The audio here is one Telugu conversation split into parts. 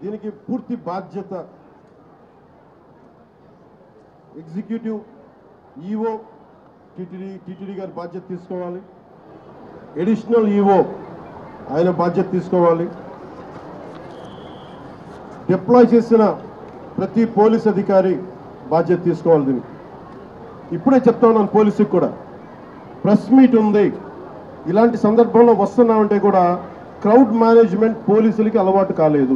దీనికి పూర్తి బాధ్యత ఎగ్జిక్యూటివ్ ఈఓ టీటీడీ గారి బాధ్యత తీసుకోవాలి. అడిషనల్ ఈఓ ఆయన బాధ్యత తీసుకోవాలి. డిప్లాయ్ చేసిన ప్రతి పోలీస్ అధికారి బాధ్యత తీసుకోవాలి. దీనికి ఇప్పుడే చెప్తా ఉన్నాను, పోలీసుకి కూడా ప్రెస్ మీట్ ఉంది, ఇలాంటి సందర్భంలో వస్తున్నామంటే కూడా క్రౌడ్ మేనేజ్మెంట్ పోలీసులకి అలవాటు కాలేదు.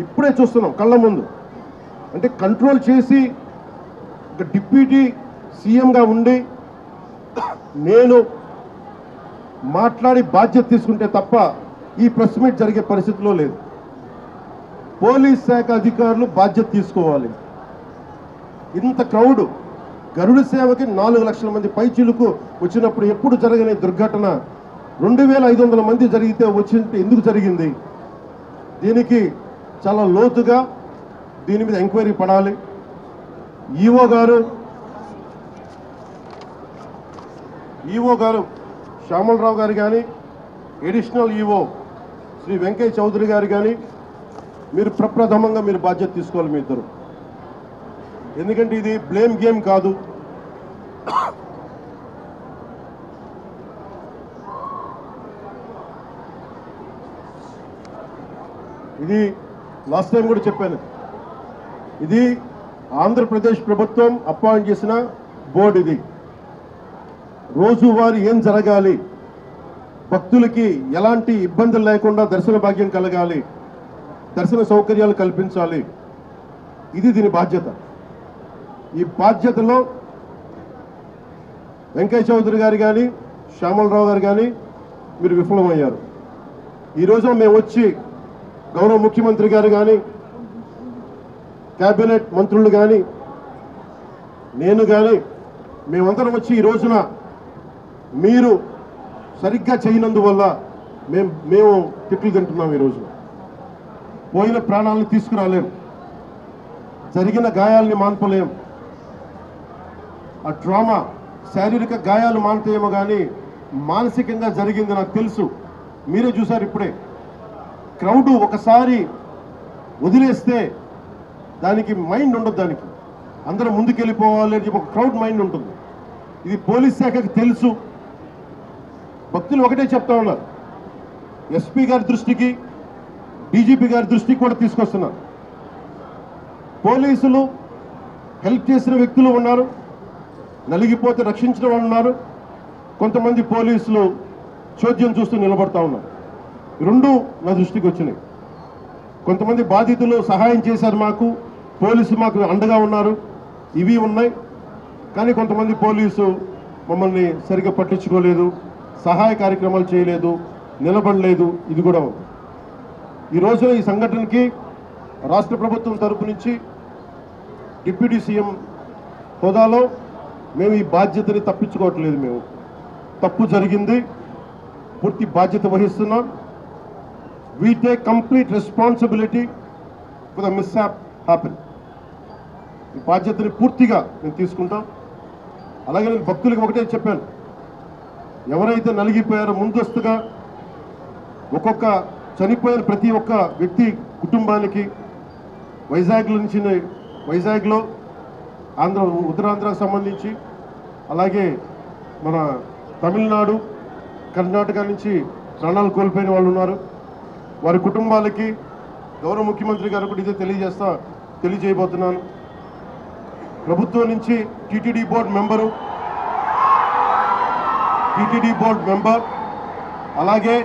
ఇప్పుడే చూస్తున్నాం కళ్ళ ముందు. అంటే కంట్రోల్ చేసి ఒక డిప్యూటీ సీఎంగా ఉండి నేను మాట్లాడి బాధ్యత తీసుకుంటే తప్ప ఈ ప్రెస్ మీట్ జరిగే పరిస్థితిలో లేదు. పోలీస్ శాఖ అధికారులు బాధ్యత తీసుకోవాలి. ఇంత క్రౌడ్ గరుడ సేవకి 4 లక్షల మంది పైచిలుకు వచ్చినప్పుడు ఎప్పుడు జరగని దుర్ఘటన 2500 మంది జరిగితే వచ్చింది ఎందుకు జరిగింది? దీనికి చాలా లోతుగా దీని మీద ఎంక్వైరీ పడాలి. ఈఓ గారు శ్యామలరావు గారు కానీ అడిషనల్ ఈఓ శ్రీ వెంకయ్య చౌదరి గారు కానీ మీరు ప్రప్రథమంగా మీరు బాధ్యత తీసుకోవాలి మీ ఇద్దరు. ఎందుకంటే ఇది బ్లేమ్ గేమ్ కాదు. ఇది లాస్ట్ టైం కూడా చెప్పాను, ఇది ఆంధ్రప్రదేశ్ ప్రభుత్వం అపాయింట్ చేసిన బోర్డు. ఇది రోజువారీ ఏం జరగాలి, భక్తులకి ఎలాంటి ఇబ్బందులు లేకుండా దర్శన భాగ్యం కలగాలి, దర్శన సౌకర్యాలు కల్పించాలి, ఇది దీని బాధ్యత. ఈ బాధ్యతలో వెంకయ్య చౌదరి గారు కానీ శ్యామలరావు గారు కానీ మీరు విఫలమయ్యారు. ఈ రోజున మేము వచ్చి గౌరవ ముఖ్యమంత్రి గారు కానీ కేబినెట్ మంత్రులు కానీ నేను కానీ మేమందరం వచ్చి ఈ రోజున మీరు సరిగ్గా చేయనందువల్ల మేము తిట్లు తింటున్నాం. ఈ రోజున పోయిన ప్రాణాలను తీసుకురాలేం, జరిగిన గాయాలని మాన్పలేం. ఆ ట్రామా శారీరక గాయాలు మానుతాయేమో కానీ మానసికంగా జరిగింది నాకు తెలుసు. మీరే చూసారు ఇప్పుడే. క్రౌడ్ ఒకసారి వదిలేస్తే దానికి మైండ్ ఉండదు, దానికి అందరూ ముందుకెళ్ళిపోవాలి అని చెప్పి ఒక క్రౌడ్ మైండ్ ఉంటుంది. ఇది పోలీస్ శాఖకి తెలుసు. భక్తులు ఒకటే చెప్తా ఉన్నారు, ఎస్పీ గారి దృష్టికి డీజీపీ గారి దృష్టికి కూడా తీసుకొస్తున్నారు. పోలీసులు హెల్ప్ చేసిన వ్యక్తులు ఉన్నారు, నలిగిపోతే రక్షించిన వాళ్ళు ఉన్నారు, కొంతమంది పోలీసులు చోద్యం చూస్తూ నిలబడతా ఉన్నారు. రెండు నా దృష్టికి వచ్చినాయి. కొంతమంది బాధితులు సహాయం చేశారు, పోలీసు మాకు అండగా ఉన్నారు, ఇవి ఉన్నాయి. కానీ కొంతమంది పోలీసు మమ్మల్ని సరిగ్గా పట్టించుకోలేదు, సహాయ కార్యక్రమాలు చేయలేదు, నిలబడలేదు. ఇది కూడా ఉంది. ఈ రోజున ఈ సంఘటనకి రాష్ట్ర ప్రభుత్వం తరపు నుంచి డిప్యూటీ సీఎం హోదాలో మేము ఈ బాధ్యతని తప్పించుకోవట్లేదు. మేము తప్పు జరిగింది, పూర్తి బాధ్యత వహిస్తున్నాం. We take complete responsibility for the mishap happen. ఈ బాధ్యతని పూర్తిగా మేము తీసుకుంటాం. అలాగే నేను భక్తులకు ఒకటే చెప్పాను, ఎవరైతే నలిగిపోయారో ముందస్తుగా ఒక్కొక్క చనిపోయిన ప్రతి ఒక్క వ్యక్తి కుటుంబానికి వైజాగ్లో ఉత్తరాంధ్రకు సంబంధించి, అలాగే మన తమిళనాడు కర్ణాటక నుంచి ప్రాణాలు కోల్పోయిన వాళ్ళు ఉన్నారు. వారి కుటుంబాలకి గౌరవ ముఖ్యమంత్రి గారు కూడా ఇదే తెలియజేయబోతున్నాను. ప్రభుత్వం నుంచి టీటీడీ బోర్డు మెంబర్ అలాగే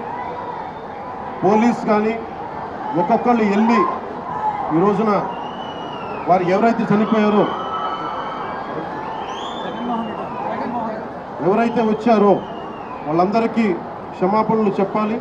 పోలీస్ కానీ ఒక్కొక్కళ్ళు వెళ్ళి ఈ రోజున వారు ఎవరైతే చనిపోయారో, ఎవరైతే వచ్చారో వాళ్ళందరికీ క్షమాపణలు చెప్పాలి.